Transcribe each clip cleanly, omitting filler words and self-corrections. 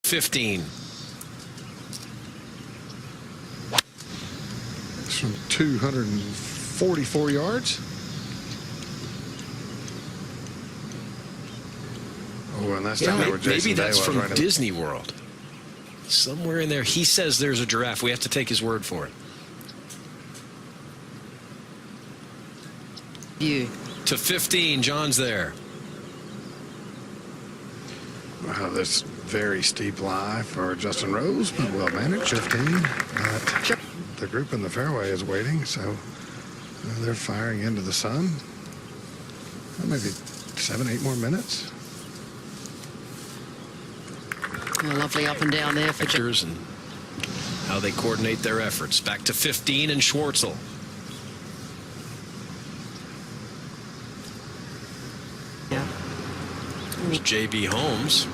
15. It's from 244 yards. Oh, and that's Yeah, where Jason maybe Day that's was from right Disney World. Somewhere in there, he says there's a giraffe. We have to take his word for it. View. To 15, John's there. Wow, this very steep lie for Justin Rose, but well managed. 15. But the group in the fairway is waiting, so they're firing into the sun. Maybe 7, 8 more minutes. Oh, lovely up and down there for Pictures and how they coordinate their efforts. Back to 15 and Schwartzel. Yeah. There's J.B. Holmes.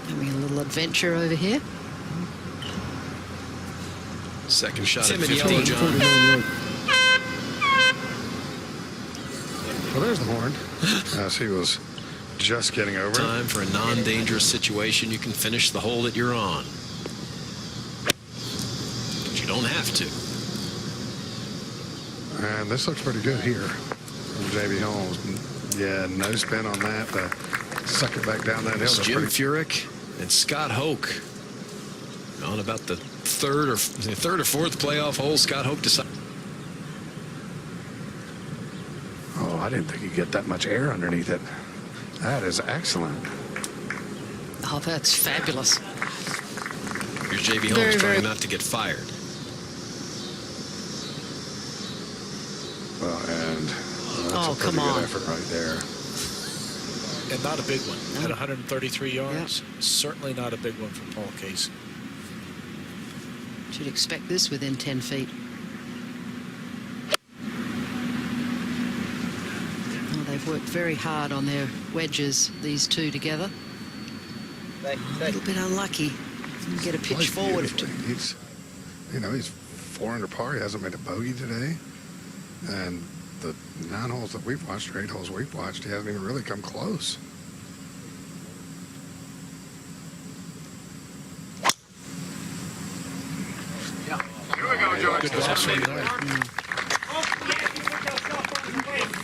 Having a little adventure over here. Second shot at Tim 15, John. Well, there's the horn. As he was just getting over. Time for a non-dangerous situation. You can finish the hole that you're on. But you don't have to. And this looks pretty good here from J.B. Holmes. Yeah, no spin on that. Suck it back down that hill. It's Jim Furyk and Scott Hoke. On about the third or fourth playoff hole, Scott Hoke decided. Oh, I didn't think you'd get that much air underneath it. That is excellent. Oh, that's fabulous. Here's J.B. Holmes trying not to get fired. Well, and that's a come pretty on. good effort right there. And not a big one at 133 yards. Yeah. Certainly not a big one for Paul Casey. Should expect this within 10 feet. Oh, they've worked very hard on their wedges, these two together. A little bit unlucky. Didn't get a pitch forward. He's 4 under par. He hasn't made a bogey today. And the 9 holes that we've watched, or 8 holes we've watched, he hasn't even really come close. Here we go, George. Good last one there.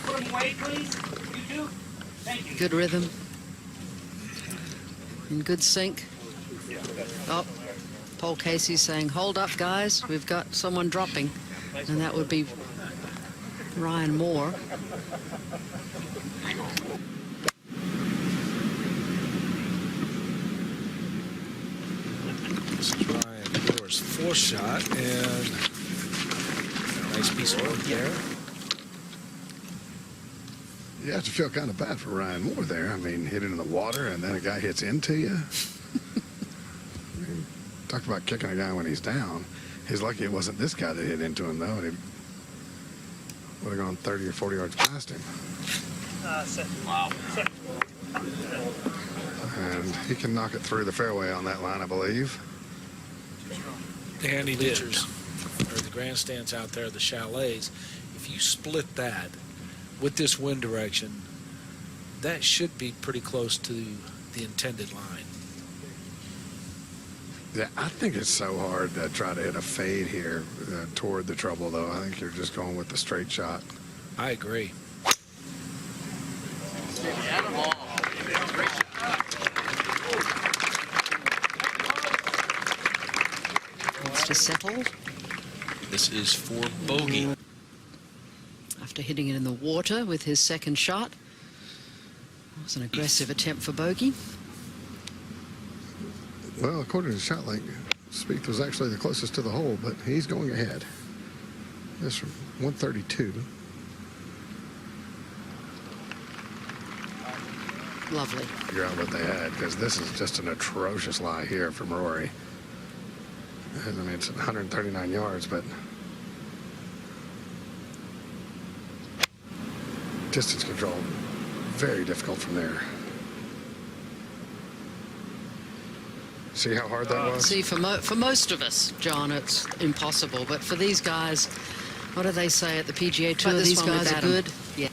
Put them away, please. You do? Thank you. Good rhythm. In good sync. Oh, Paul Casey's saying, hold up, guys. We've got someone dropping. And that would be Ryan Moore. This is Ryan Moore's 4th shot, and nice piece of work there. You have to feel kind of bad for Ryan Moore there. I mean, hit it in the water, and then a guy hits into you. I mean, talk about kicking a guy when he's down. He's lucky it wasn't this guy that hit into him, though. And he would have gone 30 or 40 yards past him. Wow. And he can knock it through the fairway on that line, I believe. And he did. Or the grandstands out there, the chalets. If you split that with this wind direction, that should be pretty close to the intended line. Yeah, I think it's so hard to try to hit a fade here toward the trouble, though. I think you're just going with the straight shot. I agree. Wants to settle This is for bogey. after hitting it in the water with his second shot. It was an aggressive attempt for bogey. Well, according to ShotLink, Spieth was actually the closest to the hole, but he's going ahead. This from 132. Lovely. Figure out what they had, because this is just an atrocious lie here from Rory. I mean, it's 139 yards, but distance control very difficult from there. See how hard that was? See, for most of us, John, it's impossible. But for these guys, what do they say at the PGA Tour? These guys are good. Yeah.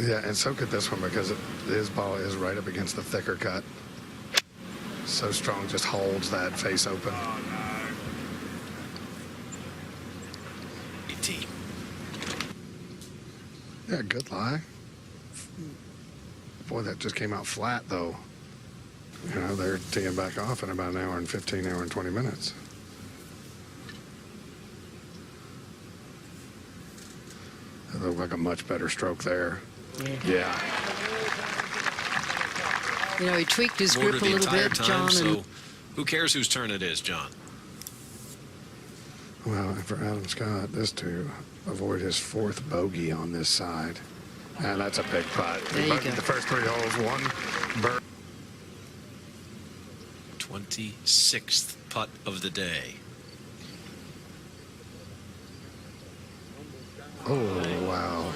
Yeah, and so could this one, because his ball is right up against the thicker cut. So strong, just holds that face open. ET. Yeah, good lie. Boy, that just came out flat, though. You know, they're teeing back off in about an hour and 15, hour and 20 minutes. It looked like a much better stroke there. Yeah. You know, he tweaked his Ordered grip a the little entire bit, time, John, so and who cares whose turn it is, John? Well, for Adam Scott, this to avoid his fourth bogey on this side. And that's a big putt. There you go. The first 3 holes, 1 bird. 26th putt of the day. Oh, wow.